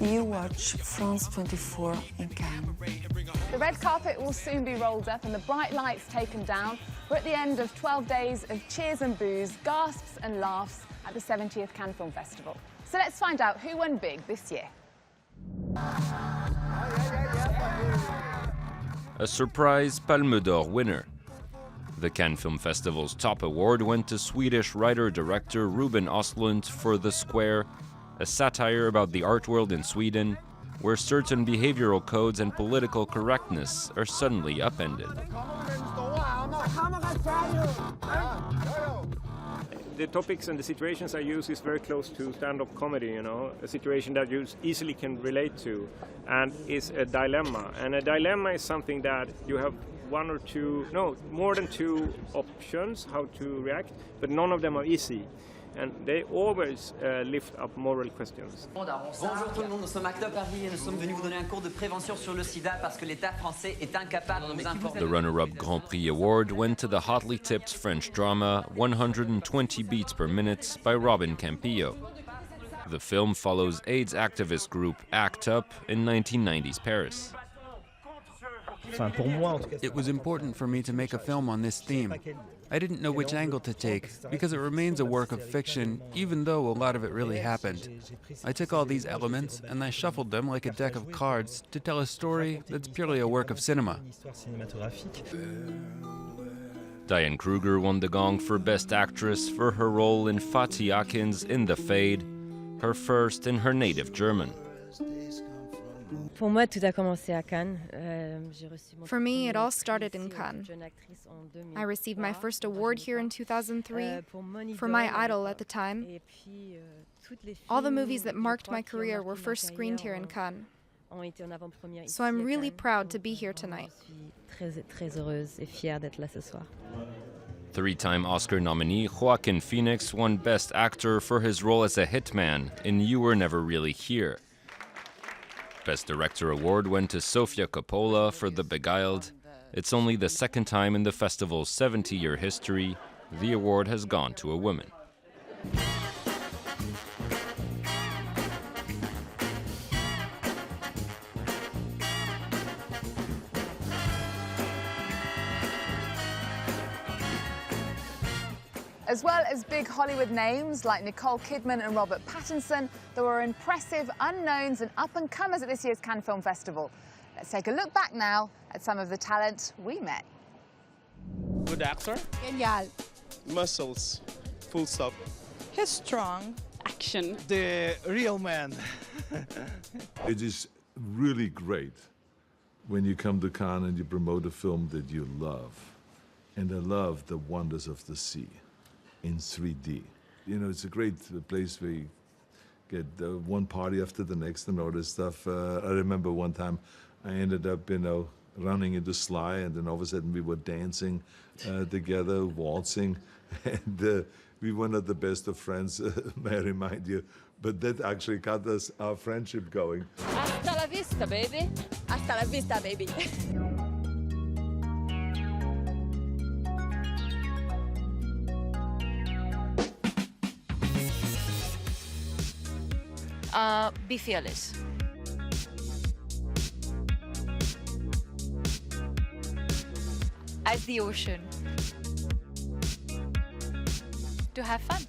You watch France 24 in Cannes. The red carpet will soon be rolled up and the bright lights taken down. We're at the end of 12 days of cheers and boos, gasps and laughs at the 70th Cannes Film Festival. So let's find out who won big this year. A surprise Palme d'Or winner. The Cannes Film Festival's top award went to Swedish writer-director RUBEN OSTLUND for The Square, a satire about the art world in Sweden, where certain behavioral codes and political correctness are suddenly upended. The topics and the situations I use is very close to stand-up comedy, you know, a situation that you easily can relate to, and is a dilemma. And a dilemma is something that you have more than two options how to react, but none of them are easy. And they always lift up moral questions. Bonjour tout le monde, nous sommes Acteurs Paris et nous sommes venus vous donner un cours de prévention sur le sida parce que l'État français est incapable de nous informer. The runner-up Grand Prix award went to the hotly tipped French drama 120 Beats Per Minute by Robin Campillo. The film follows AIDS activist group ACT UP in 1990s Paris. It was important for me to make a film on this theme. I didn't know which angle to take, because it remains a work of fiction, even though a lot of it really happened. I took all these elements and I shuffled them like a deck of cards to tell a story that's purely a work of cinema. Diane Kruger won the Gong for Best Actress for her role in Fatih Akin's In the Fade, her first in her native German. For me, it all started in Cannes. I received my first award here in 2003 for my idol at the time. All the movies that marked my career were first screened here in Cannes. So I'm really proud to be here tonight. Three-time Oscar nominee Joaquin Phoenix won Best Actor for his role as a hitman in You Were Never Really Here. Best Director award went to Sofia Coppola for The Beguiled. It's only the second time in the festival's 70-year history the award has gone to a woman. As well as big Hollywood names like Nicole Kidman and Robert Pattinson, there were impressive unknowns and up-and-comers at this year's Cannes Film Festival. Let's take a look back now at some of the talent we met. Good actor. Genial. Muscles. Full stop. He's strong. Action. The real man. It is really great when you come to Cannes and you promote a film that you love. And I love The Wonders of the Sea in 3D. You know, it's a great place where you get one party after the next and all this stuff. I remember one time I ended up, you know, running into Sly, and then all of a sudden we were dancing together, waltzing, and we were not the best of friends, may I remind you, but that actually got us our friendship going. Hasta la vista, baby. Hasta la vista, baby. Be fearless. As the ocean. To have fun.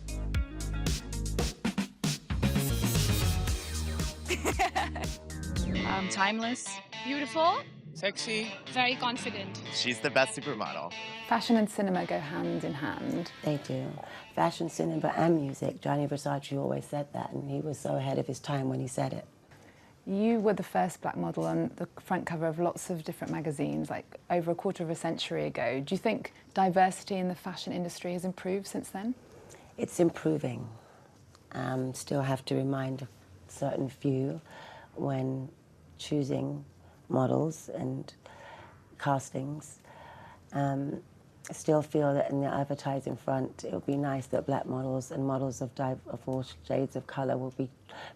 Timeless. Beautiful. Sexy. Very confident. She's the best supermodel. Fashion and cinema go hand in hand. They do. Fashion, cinema, and music. Gianni Versace always said that, and he was so ahead of his time when he said it. You were the first black model on the front cover of lots of different magazines, like over a quarter of a century ago. Do you think diversity in the fashion industry has improved since then? It's improving. Still have to remind a certain few when choosing models and castings. I still feel that in the advertising front, it would be nice that black models and models of all shades of colour will be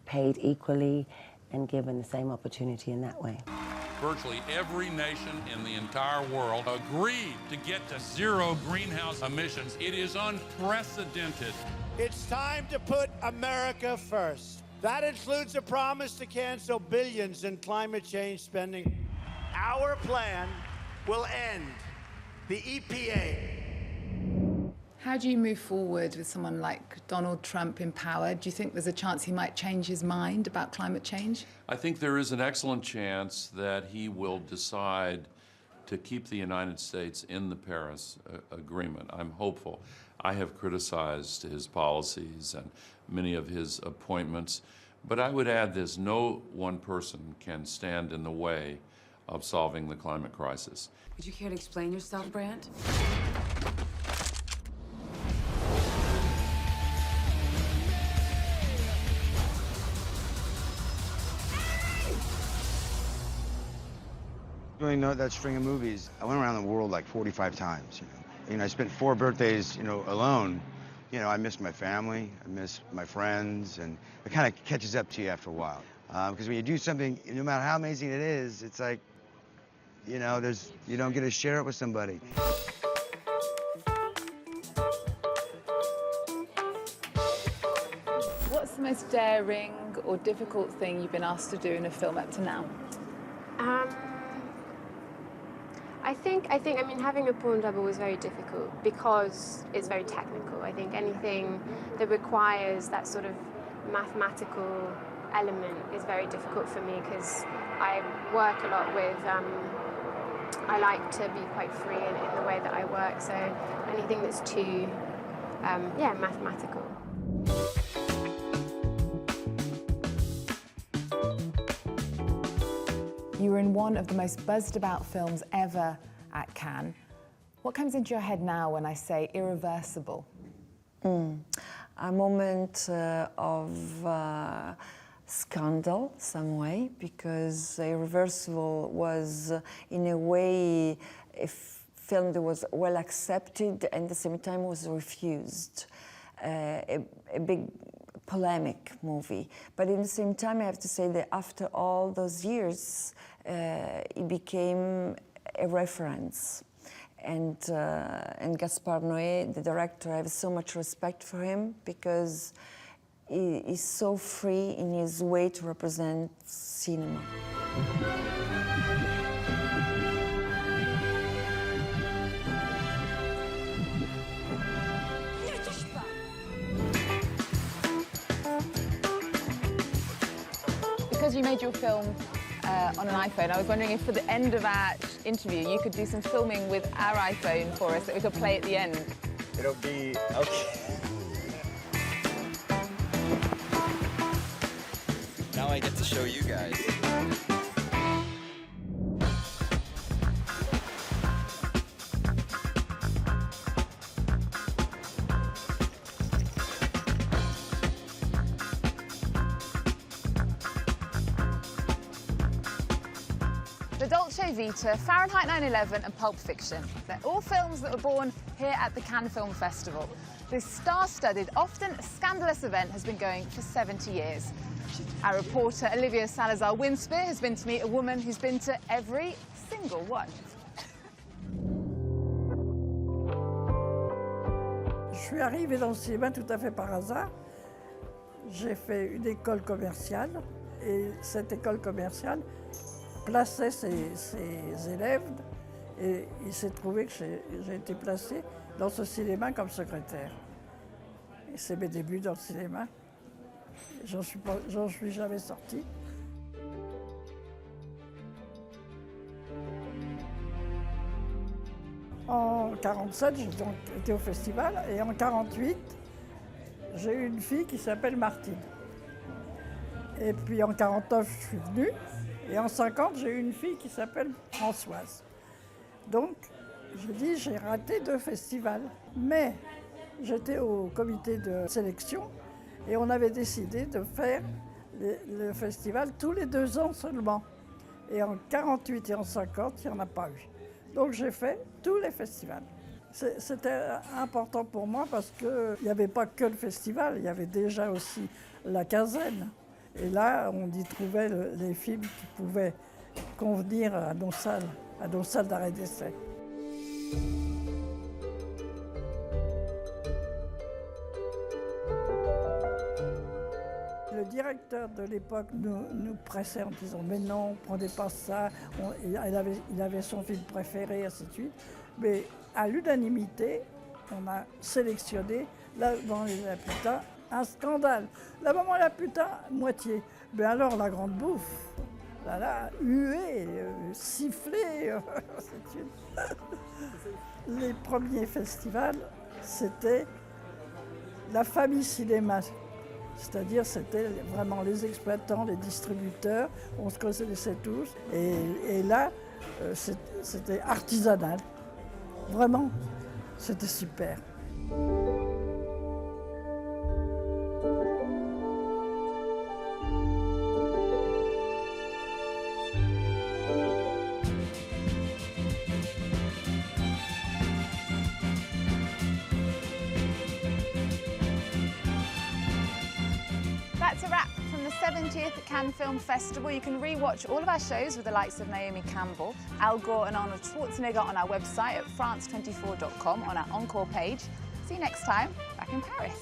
paid equally and given the same opportunity in that way. Virtually every nation in the entire world agreed to get to zero greenhouse emissions. It is unprecedented. It's time to put America first. That includes a promise to cancel billions in climate change spending. Our plan will end the EPA. How do you move forward with someone like Donald Trump in power? Do you think there's a chance he might change his mind about climate change? I think there is an excellent chance that he will decide to keep the United States in the Paris Agreement. I'm hopeful. I have criticized his policies and many of his appointments, but I would add this: no one person can stand in the way of solving the climate crisis. Would you care to explain yourself, Brandt? Doing that string of movies, I went around the world like 45 times, I spent 4 birthdays, alone. I miss my family, I miss my friends, and it kind of catches up to you after a while. Because when you do something, no matter how amazing it is, it's like, you don't get to share it with somebody. What's the most daring or difficult thing you've been asked to do in a film up to now? I mean, having a porn double was very difficult because it's very technical. I think anything that requires that sort of mathematical element is very difficult for me because I work a lot with, I like to be quite free in the way that I work, so anything that's too, mathematical. You were in one of the most buzzed about films ever at Cannes. What comes into your head now when I say irreversible? A moment of scandal, some way, because Irreversible was, in a way, a film that was well accepted and at the same time was refused. A big polemic movie. But at the same time, I have to say that after all those years, it became a reference. And Gaspar Noé, the director, I have so much respect for him because he is so free in his way to represent cinema. Because you made your film on an iPhone, I was wondering if for the end of our interview you could do some filming with our iPhone for us that we could play at the end. It'll be okay. Now I get to show you guys. The Dolce Vita, Fahrenheit 9/11 and Pulp Fiction. They're all films that were born here at the Cannes Film Festival. This star-studded, often scandalous event has been going for 70 years. Our reporter Olivia Salazar-Winspear has been to meet a woman who's been to every single one. Je suis arrivée dans le cinéma tout à fait par hasard. J'ai fait une école commerciale et cette école commerciale plaçait ses élèves et il s'est trouvé que j'ai été placée dans ce cinéma comme secrétaire. Et c'est mes débuts dans le cinéma. J'en suis jamais sortie. En 1947, j'ai donc été au festival et en 1948, j'ai eu une fille qui s'appelle Martine. Et puis en 1949, je suis venue. Et en 1950, j'ai eu une fille qui s'appelle Françoise. Donc, je dis, j'ai raté 2 festivals. Mais j'étais au comité de sélection et on avait décidé de faire le festival tous les 2 ans seulement. Et en 1948 et en 1950, il n'y en a pas eu. Donc j'ai fait tous les festivals. C'était important pour moi parce qu'il n'y avait pas que le festival, il y avait déjà aussi la quinzaine. Et là, on y trouvait les films qui pouvaient convenir à nos salles d'arrêt d'essai. le directeur de l'époque nous pressait en disant mais non, prenez pas ça, il avait son film préféré, ainsi de suite. Mais à l'unanimité, on a sélectionné La Maman et la Putain, un scandale. La Maman et la Putain, moitié. Mais alors la grande bouffe, là, huée, sifflée, ainsi de suite. Les premiers festivals, c'était la famille cinéma. C'est-à-dire, c'était vraiment les exploitants, les distributeurs, on se connaissait tous. Et là, c'était artisanal. Vraiment, c'était super. That's a wrap from the 70th Cannes Film Festival. You can re-watch all of our shows with the likes of Naomi Campbell, Al Gore and Arnold Schwarzenegger on our website at france24.com on our Encore page. See you next time, back in Paris.